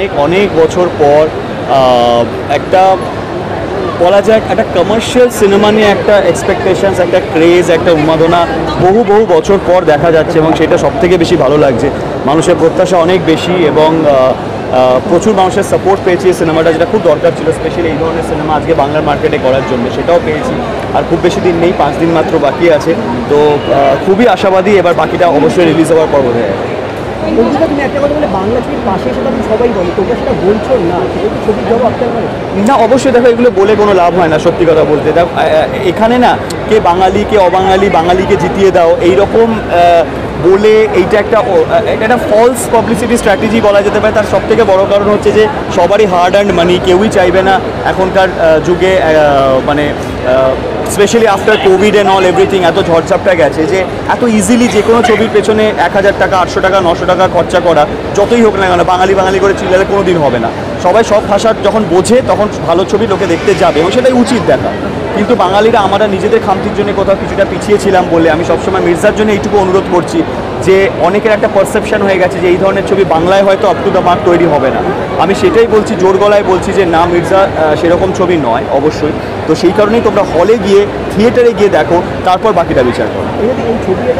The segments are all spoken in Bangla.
অনেক অনেক বছর পর একটা বলা যায় একটা কমার্শিয়াল সিনেমা নিয়ে একটা এক্সপেকটেশনস, একটা ক্রেজ, একটা উন্মাদনা বহু বহু বছর পর দেখা যাচ্ছে এবং সেটা সবথেকে বেশি ভালো লাগছে। মানুষের প্রত্যাশা অনেক বেশি এবং প্রচুর মানুষের সাপোর্ট পেয়েছি এই সিনেমাটা, যেটা খুব দরকার ছিল স্পেশালি এই ধরনের সিনেমা আজকে বাংলার মার্কেটে করার জন্য, সেটাও পেয়েছি। আর খুব বেশি দিন নেই, 5 দিন মাত্র বাকি আছে, তো খুবই আশাবাদী এবার বাকিটা অবশ্যই রিলিজ হওয়ার পর বোধ হয়। তুমি একটা কথা বলে বাংলা ছবির পাশে সেটা তুমি সবাই বলো, তোমরা সেটা বলছো না, সেটা কি ছবির জবাব আপনার মানে? না, অবশ্যই দেখো এগুলো বলে কোনো লাভ হয় না, সত্যি কথা বলতে। দেখো এখানে না কে বাঙালি কে অবাঙালি, বাঙালিকে জিতিয়ে দাও এইরকম বলে এইটা একটা ফলস পাবলিসিটি স্ট্র্যাটেজি বলা যেতে পারে। তার সবথেকে বড় কারণ হচ্ছে যে সবারই হার্ড অ্যান্ড মানি, কেউই চাইবে না এখনকার যুগে মানে specially after Covid and all everything এত ঝড়ঝাপটা গেছে যে এত ইজিলি যে কোনো ছবির পেছনে 1000 টাকা 800 টাকা 900 টাকা খরচা করা, যতই হোক না কেন বাঙালি বাঙালি করে চিল্লালে কোনো দিন হবে না। সবাই সব ভাষা যখন বোঝে তখন ভালো ছবি লোকে দেখতে যাবে এবং সেটাই উচিত দেখা। কিন্তু বাঙালিরা আমরা নিজেদের খামতির জন্য কোথাও কিছুটা পিছিয়ে ছিলাম বলে আমি সবসময় মির্জার জন্য এইটুকু অনুরোধ করছি যে অনেকের একটা পারসেপশন হয়ে গেছে যে এই ধরনের ছবি বাংলায় হয়তো আপ টু দ্য মার্ক তৈরি হবে না। আমি সেটাই বলছি, জোর গলায় বলছি যে না, মির্জা সেরকম ছবি নয় অবশ্যই। তো সেই কারণেই তোমরা হলে গিয়ে থিয়েটারে গিয়ে দেখো, তারপর বাকিটা বিচার করো। এই ছবিটা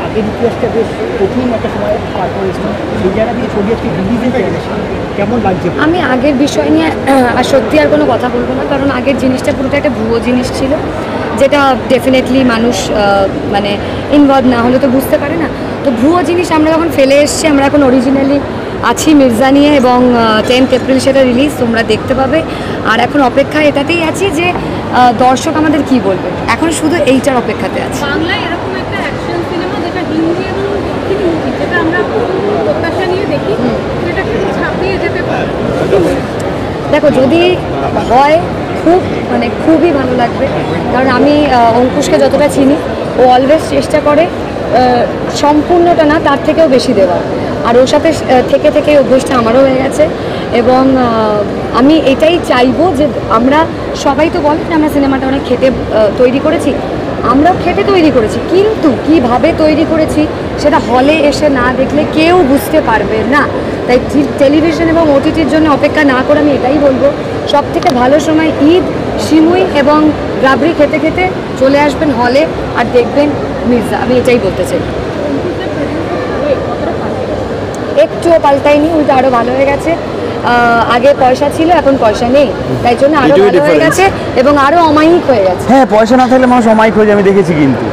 আগের ইতিহাসটা বেশ কঠিন একটা সময় পার করেছিল, সেই জায়গা দিয়ে ছবি আজকে রিলিজে কেমন লাগছে? আমি আগের বিষয় নিয়ে আর সত্যি আর কোনো কথা বলবো না, কারণ আগের জিনিসটা পুরোটা একটা ভুয়ো জিনিস ছিল, যেটা ডেফিনেটলি মানুষ মানে ইনভলভ না হলে তো বুঝতে পারে না। তো ভুয়ো জিনিস আমরা যখন ফেলে এসছি, আমরা এখন অরিজিনালি আছি মির্জা নিয়ে এবং 10 এপ্রিল সেটা রিলিজ তোমরা দেখতে পাবে। আর এখন অপেক্ষা এটাতেই আছি যে দর্শক আমাদের কি বলবে, এখন শুধু এইটার অপেক্ষাতে আছে। বাংলায় এরকম একটা অ্যাকশন সিনেমা যেটা হিন্দি এবং দক্ষিণ মুভি, যেটা আমরা প্রত্যাশা নিয়ে দেখি, সেটা কিন্তু ছাপিয়ে যেতে পারে। দেখো যদি হয় খুবই ভালো লাগবে, কারণ আমি অঙ্কুশকে যতটা চিনি ও অলওয়েজ চেষ্টা করে সম্পূর্ণটা না তার থেকেও বেশি দেওয়ার, আর ওর সাথে থেকে থেকে অভ্যেসটা আমারও হয়ে গেছে। এবং আমি এটাই চাইবো যে আমরা সবাই তো বলে যে আমরা সিনেমাটা অনেক খেটে তৈরি করেছি, আমরাও খেটে তৈরি করেছি, কিন্তু কিভাবে তৈরি করেছি সেটা হলে এসে না দেখলে কেউ বুঝতে পারবে না। তাই টেলিভিশন এবং ওটিটির জন্য অপেক্ষা না করে আমি এটাই বলবো, সব থেকে ভালো সময় ঈদ, সিমুই এবং রাবড়ি খেতে খেতে চলে আসবেন হলে আর দেখবেন মির্জা। আমি এটাই বলতে চাই। একটুও পাল্টায়নি, উল্টো আরও ভালো হয়ে গেছে। আগে পয়সা ছিল, এখন পয়সা নেই, তাই জন্য আরও ভালো হয়ে গেছে এবং আরও অমায়িক হয়ে গেছে। হ্যাঁ, পয়সা না থাকলে মানুষ অমায়িক হয়ে যায়, আমি দেখেছি, কিন্তু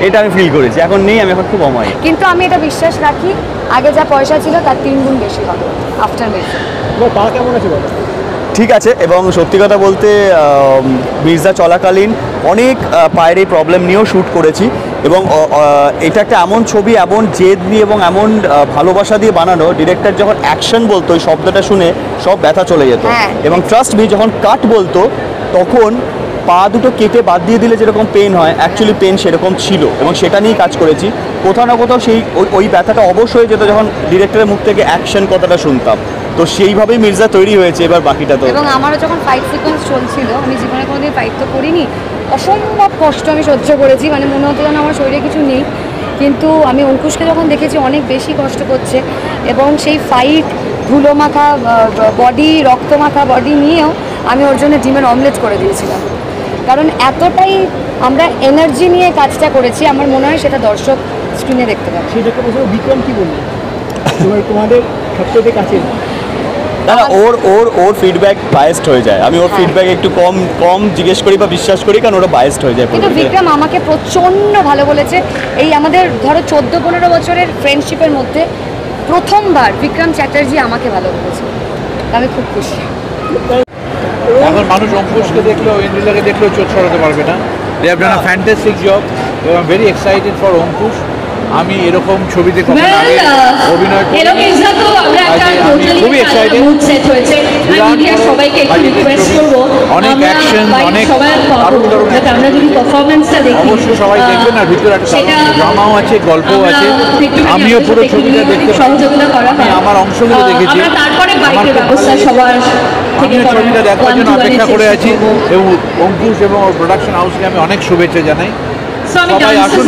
এটা আমি ফিল করেছি। এখন নেই, আমি এখন খুব অমায়িক। কিন্তু আমি এটা বিশ্বাস রাখি, আগে যা পয়সা ছিল তার 3 গুণ বেশি হবে আফটার মির্জা। পা কেমন আছে বলো? ঠিক আছে, এবং সত্যি কথা বলতে মির্জা চলাকালীন অনেক পায়ের এই প্রবলেম নিয়েও শ্যুট করেছি এবং এটা একটা এমন ছবি, এমন জেদ নিয়ে এবং এমন ভালোবাসা দিয়ে বানানো, ডিরেক্টর যখন অ্যাকশন বলতো ওই শব্দটা শুনে সব ব্যথা চলে যেত। এবং ট্রাস্ট মি, যখন কাট বলতো তখন পা দুটো কেটে বাদ দিয়ে দিলে যেরকম পেন হয়, অ্যাকচুয়ালি পেন সেরকম ছিল এবং সেটা নিয়েই কাজ করেছি। কোথাও না কোথাও সেই ওই ব্যথাটা অবশ্যই যেত যখন ডিরেক্টরের মুখ থেকে অ্যাকশন কথাটা শুনতাম। তো সেইভাবেই মির্জা তৈরি হয়েছে, এবার বাকিটা তো। এবং আমারও যখন ফাইট সিকোয়েন্স চলছিল, আমি জীবনে কোনোদিন ফাইট তো করিনি, অসম্ভব কষ্ট আমি সহ্য করেছি, মানে মনে হতো যেন আমার শরীরে কিছু নেই। কিন্তু আমি অঙ্কুশকে যখন দেখেছি অনেক বেশি কষ্ট করছে এবং সেই ফাইট ধুলো মাখা বডি, রক্ত মাখা বডি নিয়েও আমি ওর জন্য ডিমের অমলেট করে দিয়েছিলাম, কারণ এতটাই আমরা এনার্জি নিয়ে কাজটা করেছি। আমার মনে হয় সেটা দর্শক স্ক্রিনে দেখতে পাবে। সেটাকে বলছো বিক্রম কি বলবে তোমাদের সবচেয়ে কাছে? না, ওর ফিডব্যাক বায়াসড হয়ে যায়। আমি ওর ফিডব্যাক একটু কম জিজ্ঞেস করি বা বিশ্বাস করি, কারণ ওটা বায়াসড হয়ে যায়। কিন্তু বিক্রম আমাকে প্রচণ্ড ভালো বলেছে। এই আমাদের ধরো 14-15 বছরের ফ্রেন্ডশিপের মধ্যে প্রথমবার বিক্রম চ্যাটার্জি আমাকে ভালো বলেছে, আমি খুব খুশি। এখন মানুষ অঙ্কুশকে দেখলেও, ইন্দ্রিলাকে দেখলেও চোখ সরাতে পারবে না। They have done a fantastic job এবং I am very excited for Ankush. আমি এরকম ছবিতে কখনো আগে অভিনয় করি, খুবই এক্সাইটেড। অনেক অ্যাকশন, অনেক দারুণ অবশ্যই সবাই দেখবেন। আর ভিতরে একটা ড্রামাও আছে, গল্পও আছে। আমিও পুরো ছবিটা দেখতে, আমি আমার অংশগুলো দেখেছি, আমিও ছবিটা দেখার জন্য অপেক্ষা করে আছি এবং অঙ্কুশ এবং প্রোডাকশন হাউসকে আমি অনেক শুভেচ্ছা জানাই। সবাই আসুন।